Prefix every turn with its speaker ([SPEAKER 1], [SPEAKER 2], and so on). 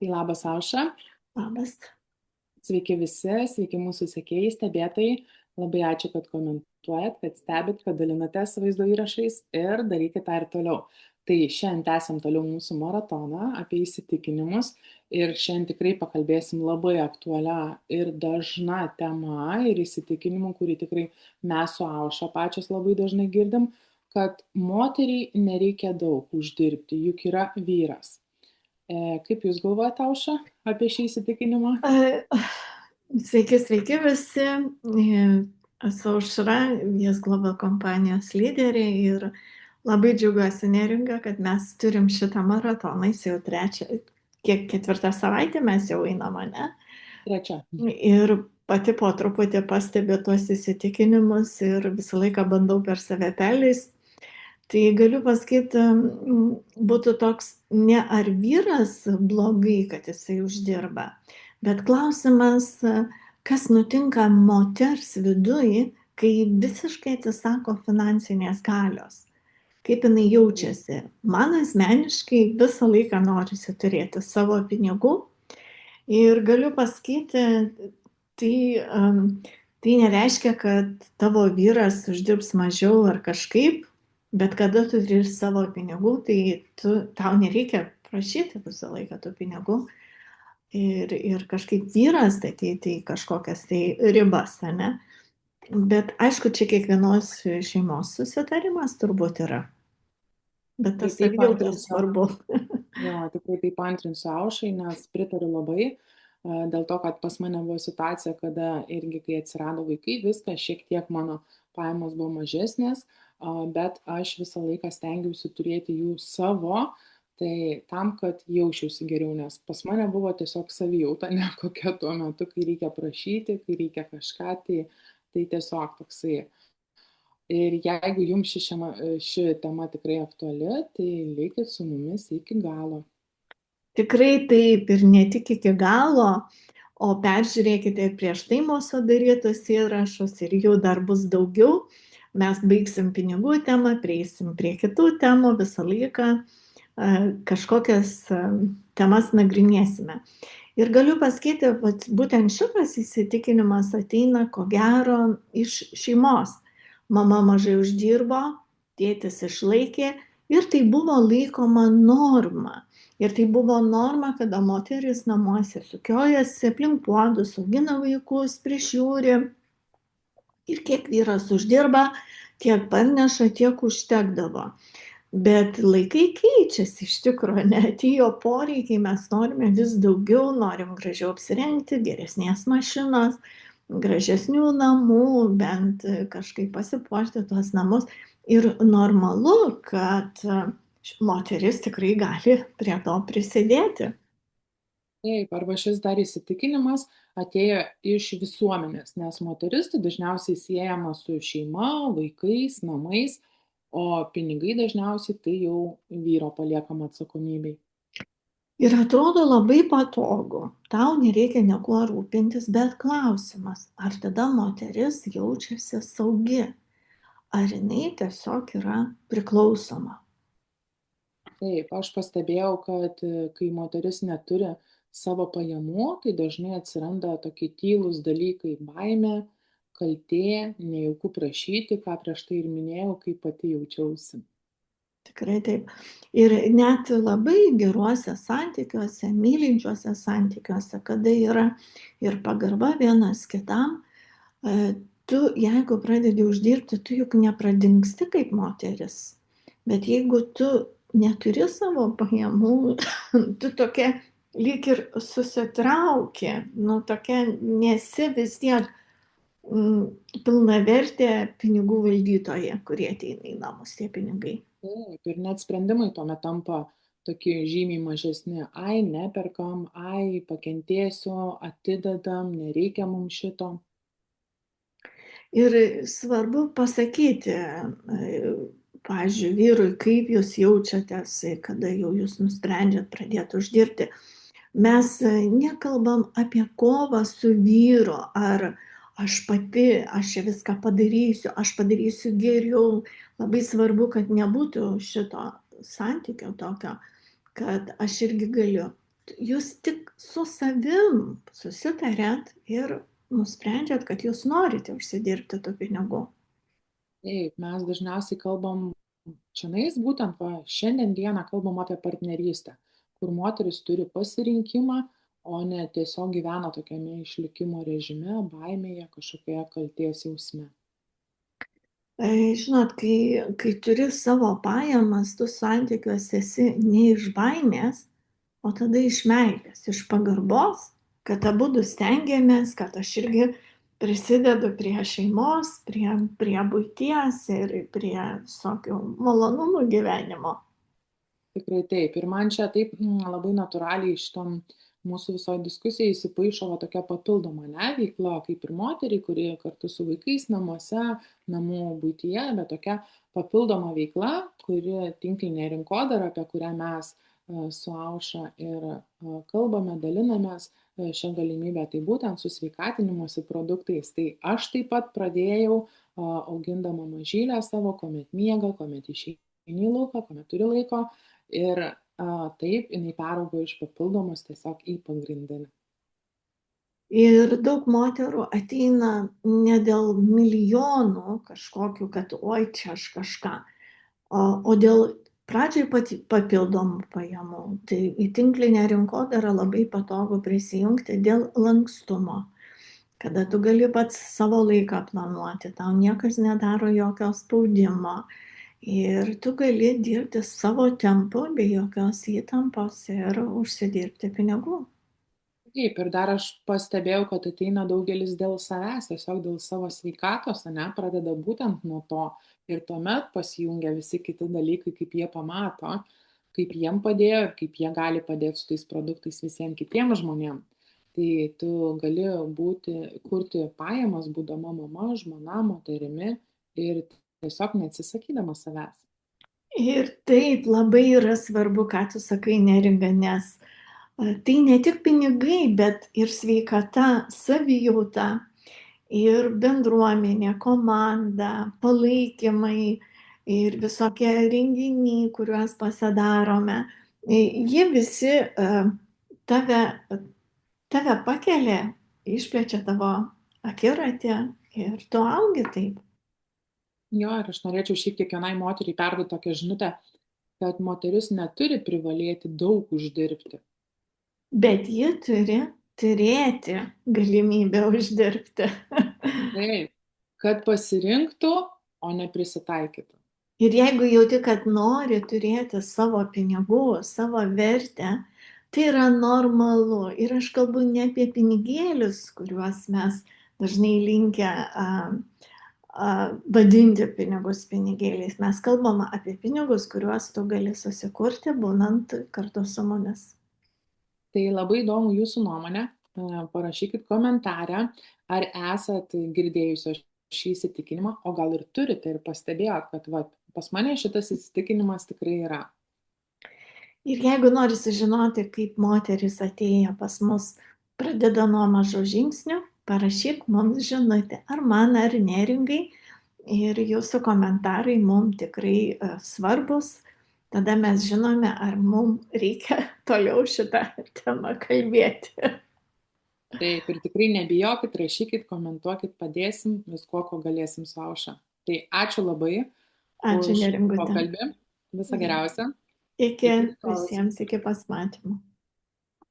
[SPEAKER 1] Tai labas, Aušra.
[SPEAKER 2] Labas.
[SPEAKER 1] Sveiki visi, sveiki mūsų sekėjai, stebėtojai. Labai ačiū, kad komentuojat, kad stebit, kad dalinatės vaizdo įrašais ir darykite tą ir toliau. Tai šiandien tęsiam toliau mūsų maratoną apie įsitikinimus ir šiandien tikrai pakalbėsim labai aktualią ir dažna tema ir įsitikinimų, kurį tikrai mes su Aušra pačios labai dažnai girdim, kad moteriai nereikia daug uždirbti, juk yra vyras. Kaip Jūs galvojate, Aušra, apie šį įsitikinimą?
[SPEAKER 2] Sveiki, sveiki visi. Esu Aušra, Yes Global kompanijos lyderė ir labai džiaugiuosi neringa, kad mes turim šitą maratoną, jis jau ketvirtą savaitę mes jau einam, ne?
[SPEAKER 1] Trečia.
[SPEAKER 2] Ir pati po truputį pastebiu tuos įsitikinimus ir visą laiką bandau per save perleisti. Tai galiu pasakyti, būtų toks ne ar vyras blogai, kad jisai uždirba, bet klausimas, kas nutinka moters viduj, kai visiškai atsisako finansinės galios. Kaip jinai jaučiasi. Man asmeniškai visą laiką norisi turėti savo pinigų ir galiu pasakyti, tai nereiškia, kad tavo vyras uždirbs mažiau ar kažkaip, bet kada tu turi savo pinigų, tai tau nereikia prašyti visą laiką tų pinigų. Ir kažkaip vyras statyti į kažkokias tai ribas, ne? Bet aišku, čia kiekvienos šeimos susitarimas turbūt yra. Bet
[SPEAKER 1] Tai
[SPEAKER 2] tas
[SPEAKER 1] taip
[SPEAKER 2] savijauta
[SPEAKER 1] antrinsiu.
[SPEAKER 2] svarbu.
[SPEAKER 1] Jo, tikrai taip antrinsiu Aušrai, nes pritariu labai. Dėl to, kad pas mane buvo situacija, kada irgi, kai atsirado vaikai, viskas šiek tiek mano pajamos buvo mažesnės, bet aš visą laiką stengiausi turėti jų savo, tai tam, kad jausčiausi geriau, nes pas mane buvo tiesiog savijauta, ne kokia tuo metu, kai reikia prašyti, kai reikia kažką, tai tiesiog toksai. Ir jeigu jums ši tema tikrai aktuali, tai likit su mumis iki galo.
[SPEAKER 2] Tikrai taip ir ne tik iki galo, o peržiūrėkite prieš tai mūsų darytus įrašus ir jų dar bus daugiau. Mes baigsim pinigų temą, prieisim prie kitų temų visą laiką, kažkokias temas nagrinėsime. Ir galiu pasakyti, būtent šitas įsitikinimas ateina ko gero iš šeimos. Mama mažai uždirbo, tėtis išlaikė ir tai buvo laikoma norma. Ir tai buvo norma, kada moteris namuose sukiojasi, aplink puodus, augina vaikus, prižiūri. Ir kiek vyras uždirba, tiek parneša, tiek užtekdavo. Bet laikai keičiasi iš tikrųjų, neatėjo poreikiai, mes norime vis daugiau, norim gražiau apsirengti, geresnės mašinos, gražesnių namų, bent kažkaip pasipuošti tuos namus. Ir normalu, kad moteris tikrai gali prie to prisidėti.
[SPEAKER 1] Taip, arba šis dar įsitikinimas atėjo iš visuomenės, nes moteris tai dažniausiai siejama su šeima, vaikais, namais, o pinigai dažniausiai tai jau vyro paliekama atsakomybei.
[SPEAKER 2] Ir atrodo labai patogu, tau nereikia niekuo rūpintis, bet klausimas, ar tada moteris jaučiasi saugi, ar jinai tiesiog yra priklausoma.
[SPEAKER 1] Taip, aš pastebėjau, kad kai moteris neturi savo pajamų, tai dažnai atsiranda tokie tylūs dalykai - baimė, kaltė, nejauku prašyti, ką prieš tai ir minėjau, kaip pati jaučiausi.
[SPEAKER 2] Tikrai taip. Ir net labai geruose santykiuose, mylinčiuose santykiuose, kada yra ir pagarba vienas kitam, tu, jeigu pradedi uždirbti, tu juk nepradingsti kaip moteris. Bet jeigu tu neturi savo pajamų, tu tokia lyg ir susitrauki, tokia nesi vis tiek pilnavertė pinigų valdytoja, kurie ateina į namus tie pinigai.
[SPEAKER 1] Taip, ir net sprendimai tuomet tampa tokie žymiai mažesni. Ai, neperkam, ai, pakentėsiu, atidedam, nereikia mums šito.
[SPEAKER 2] Ir svarbu pasakyti, pavyzdžiui, vyrui, kaip jūs jaučiatės, kada jau jūs nusprendžiat pradėti uždirbti. Mes nekalbam apie kovą su vyru, ar aš čia viską padarysiu, aš padarysiu geriau. Labai svarbu, kad nebūtų šito santykio tokio, kad aš irgi galiu. jūs tik su savim susitarėt ir nusprendžiat, kad jūs norite užsidirbti tų pinigų.
[SPEAKER 1] Taip, mes dažniausiai kalbam, čionais būtent va, šiandien dieną kalbam apie partnerystę, kur moteris turi pasirinkimą, o ne tiesiog gyvena tokiame išlikimo režime, baimėje, kažkokioje kalties jausme.
[SPEAKER 2] Žinot, kai turi savo pajamas, tu santykiuose esi ne iš baimės, o tada iš meilės, iš pagarbos, kad abudu stengiamės, kad aš irgi prisidedu prie šeimos, prie buities ir prie visokių malonumų gyvenimo.
[SPEAKER 1] Tikrai taip. Ir man čia taip labai natūraliai šitam mūsų visoje diskusijoje įsipaišo va, tokia papildoma veikla, kaip ir moteriai, kuri kartu su vaikais namuose, namų būtyje, bet tokia papildoma veikla, kuri tinklinė rinkodara, apie kurią mes su Aušra ir kalbame, dalinamės šią galimybę, tai būtent su sveikatinimosi produktais. Tai aš taip pat pradėjau augindama mažylę savo, kuomet miega, kuomet išeini į lauką, kuomet turi laiko. Ir taip, jinai peraugo iš papildomos tiesiog į pagrindinę.
[SPEAKER 2] Ir daug moterų ateina ne dėl milijonų kažkokių, kad oi čia aš kažką, o dėl pradžiai papildomų pajamų. Tai į tinklinę rinkodarą labai patogu prisijungti dėl lankstumo, kada tu gali pats savo laiką planuoti, tau niekas nedaro jokio spaudimo. Ir tu gali dirbti savo tempu, be jokios įtampos ir užsidirbti pinigų.
[SPEAKER 1] Taip, ir dar aš pastebėjau, kad ateina daugelis dėl savęs, tiesiog dėl savo sveikatos, pradeda būtent nuo to. Ir tuomet pasijungia visi kiti dalykai, kaip jie pamato, kaip jiem padėjo ir kaip jie gali padėti su tais produktais visiems kitiems žmonėms. Tai tu gali kurti pajamas, būdama mama, žmona, moterimi ir tiesiog neatsisakydama savęs.
[SPEAKER 2] Ir taip labai yra svarbu, ką tu sakai, Neringa, nes tai ne tik pinigai, bet ir sveikata, savijauta, ir bendruomenė, komanda, palaikymai ir visokie renginiai, kuriuos pasidarome. Jie visi tave pakelia, išplečia tavo akiratį ir tu augi taip.
[SPEAKER 1] Jo, ir aš norėčiau šiaip kiekvienai moteriai perduoti tokią žinutę, kad moteris neturi privalėti daug uždirbti.
[SPEAKER 2] Bet ji turi turėti galimybę uždirbti.
[SPEAKER 1] Taip, kad pasirinktų, o ne prisitaikytų.
[SPEAKER 2] Ir jeigu jauti, kad nori turėti savo pinigų, savo vertę, tai yra normalu. Ir aš kalbu ne apie pinigėlius, kuriuos mes dažnai linkę vadinti pinigus pinigėliais. Mes kalbame apie pinigus, kuriuos tu gali susikurti, būnant kartu su mumis.
[SPEAKER 1] Tai labai įdomu jūsų nuomonė. Parašykit komentarę, ar esat girdėjusios šį įsitikinimą, o gal ir turite ir pastebėjot, kad va, pas mane šitas įsitikinimas tikrai yra.
[SPEAKER 2] Ir jeigu nori sužinoti, kaip moteris atėjo pas mus, pradeda nuo mažų žingsnių, parašyk mums žinutę, ar man, ar Neringai. Ir jūsų komentarai mums tikrai svarbus. Tada mes žinome, ar mums reikia toliau šitą temą kalbėti.
[SPEAKER 1] Taip, ir tikrai nebijokit, rašykit, komentuokit, padėsim viskuo, ko galėsim su Aušra. Tai ačiū labai
[SPEAKER 2] Ačiū,
[SPEAKER 1] už
[SPEAKER 2] Neringute.
[SPEAKER 1] pokalbį. Visą geriausią.
[SPEAKER 2] Iki visiems, iki pasimatymų.